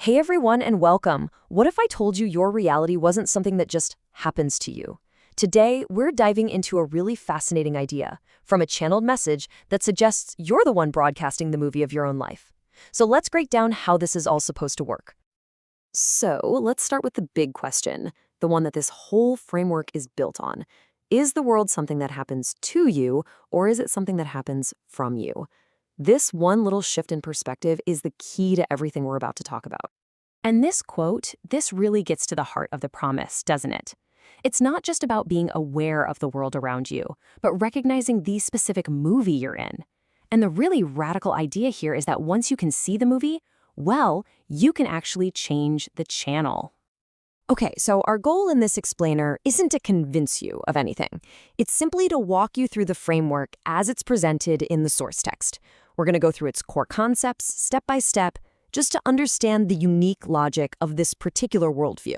Hey everyone, and welcome. What if I told you your reality wasn't something that just happens to you? Today, we're diving into a really fascinating idea from a channeled message that suggests you're the one broadcasting the movie of your own life. So let's break down how this is all supposed to work. So let's start with the big question, the one that this whole framework is built on. Is the world something that happens to you, or is it something that happens from you? This one little shift in perspective is the key to everything we're about to talk about. And this quote, this really gets to the heart of the promise, doesn't it? It's not just about being aware of the world around you, but recognizing the specific movie you're in. And the really radical idea here is that once you can see the movie, well, you can actually change the channel. Okay, so our goal in this explainer isn't to convince you of anything. It's simply to walk you through the framework as it's presented in the source text. We're going to go through its core concepts, step by step, just to understand the unique logic of this particular worldview.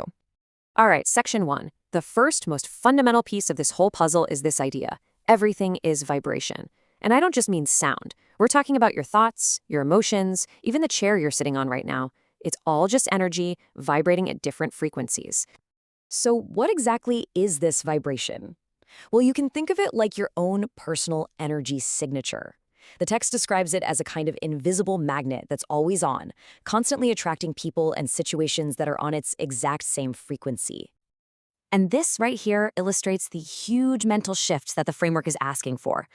All right, section 1. The first, most fundamental piece of this whole puzzle is this idea. Everything is vibration. And I don't just mean sound. We're talking about your thoughts, your emotions, even the chair you're sitting on right now. It's all just energy vibrating at different frequencies. So what exactly is this vibration? Well, you can think of it like your own personal energy signature. The text describes it as a kind of invisible magnet that's always on, constantly attracting people and situations that are on its exact same frequency. And this right here illustrates the huge mental shift that the framework is asking for.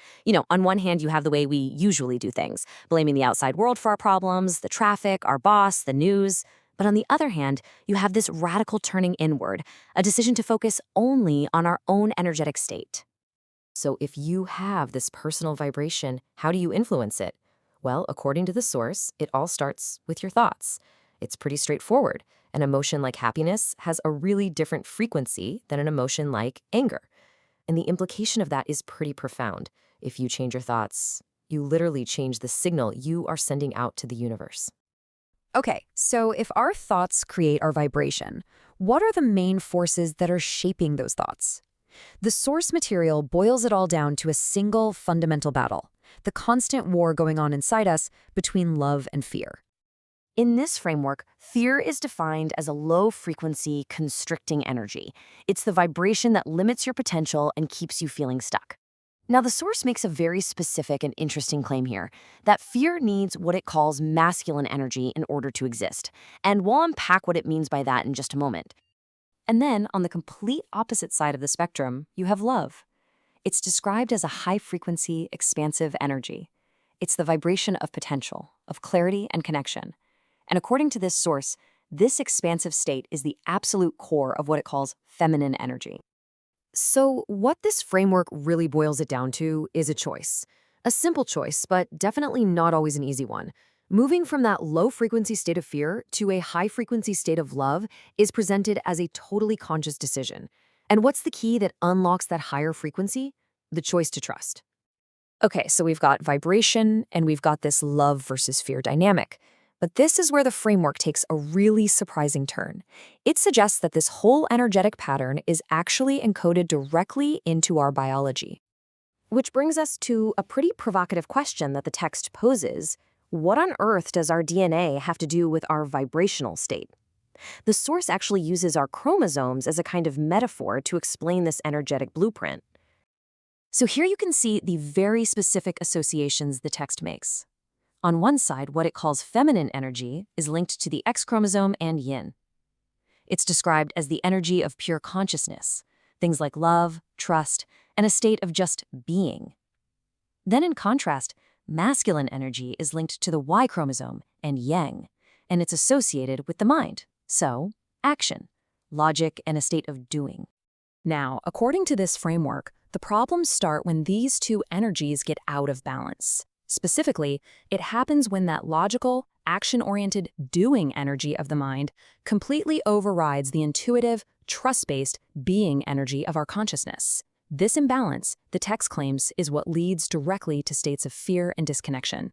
On one hand, you have the way we usually do things, blaming the outside world for our problems, the traffic, our boss, the news. But on the other hand, you have this radical turning inward, a decision to focus only on our own energetic state. So if you have this personal vibration, how do you influence it? Well, according to the source, it all starts with your thoughts. It's pretty straightforward. An emotion like happiness has a really different frequency than an emotion like anger. And the implication of that is pretty profound. If you change your thoughts, you literally change the signal you are sending out to the universe. Okay, so if our thoughts create our vibration, what are the main forces that are shaping those thoughts? The source material boils it all down to a single fundamental battle, the constant war going on inside us between love and fear. In this framework, fear is defined as a low-frequency, constricting energy. It's the vibration that limits your potential and keeps you feeling stuck. Now, the source makes a very specific and interesting claim here, that fear needs what it calls masculine energy in order to exist. And we'll unpack what it means by that in just a moment. And then, on the complete opposite side of the spectrum, you have love. It's described as a high-frequency, expansive energy. It's the vibration of potential, of clarity and connection. And according to this source, this expansive state is the absolute core of what it calls feminine energy. So what this framework really boils it down to is a choice. A simple choice, but definitely not always an easy one. Moving from that low-frequency state of fear to a high-frequency state of love is presented as a totally conscious decision. And what's the key that unlocks that higher frequency? The choice to trust. Okay, so we've got vibration, and we've got this love versus fear dynamic. But this is where the framework takes a really surprising turn. It suggests that this whole energetic pattern is actually encoded directly into our biology. Which brings us to a pretty provocative question that the text poses. What on earth does our DNA have to do with our vibrational state? The source actually uses our chromosomes as a kind of metaphor to explain this energetic blueprint. So here you can see the very specific associations the text makes. On one side, what it calls feminine energy is linked to the X chromosome and yin. It's described as the energy of pure consciousness, things like love, trust, and a state of just being. Then in contrast, masculine energy is linked to the Y chromosome and yang, and it's associated with the mind. So, action, logic, and a state of doing. Now, according to this framework, the problems start when these two energies get out of balance. Specifically, it happens when that logical, action-oriented doing energy of the mind completely overrides the intuitive, trust-based being energy of our consciousness. This imbalance, the text claims, is what leads directly to states of fear and disconnection.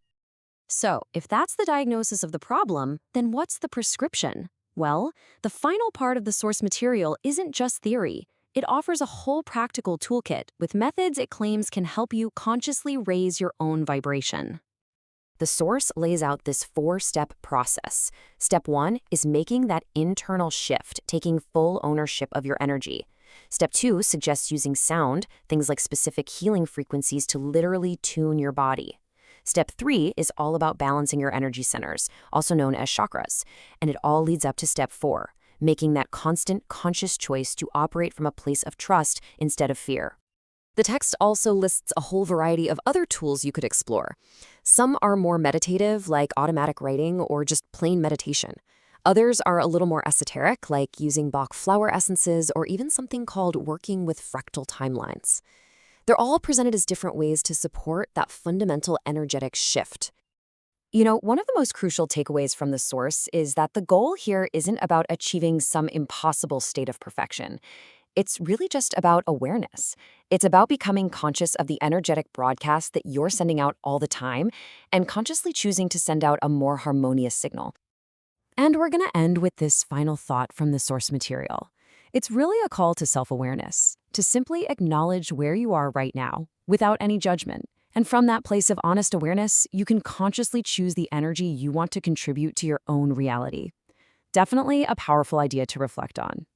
So, if that's the diagnosis of the problem, then what's the prescription? Well, the final part of the source material isn't just theory. It offers a whole practical toolkit with methods it claims can help you consciously raise your own vibration. The source lays out this 4-step process. Step 1 is making that internal shift, taking full ownership of your energy. Step 2 suggests using sound, things like specific healing frequencies, to literally tune your body. Step 3 is all about balancing your energy centers, also known as chakras. And it all leads up to Step 4, making that constant, conscious choice to operate from a place of trust instead of fear. The text also lists a whole variety of other tools you could explore. Some are more meditative, like automatic writing or just plain meditation. Others are a little more esoteric, like using Bach flower essences or even something called working with fractal timelines. They're all presented as different ways to support that fundamental energetic shift. You know, one of the most crucial takeaways from the source is that the goal here isn't about achieving some impossible state of perfection. It's really just about awareness. It's about becoming conscious of the energetic broadcast that you're sending out all the time and consciously choosing to send out a more harmonious signal. And we're going to end with this final thought from the source material. It's really a call to self-awareness, to simply acknowledge where you are right now, without any judgment. And from that place of honest awareness, you can consciously choose the energy you want to contribute to your own reality. Definitely a powerful idea to reflect on.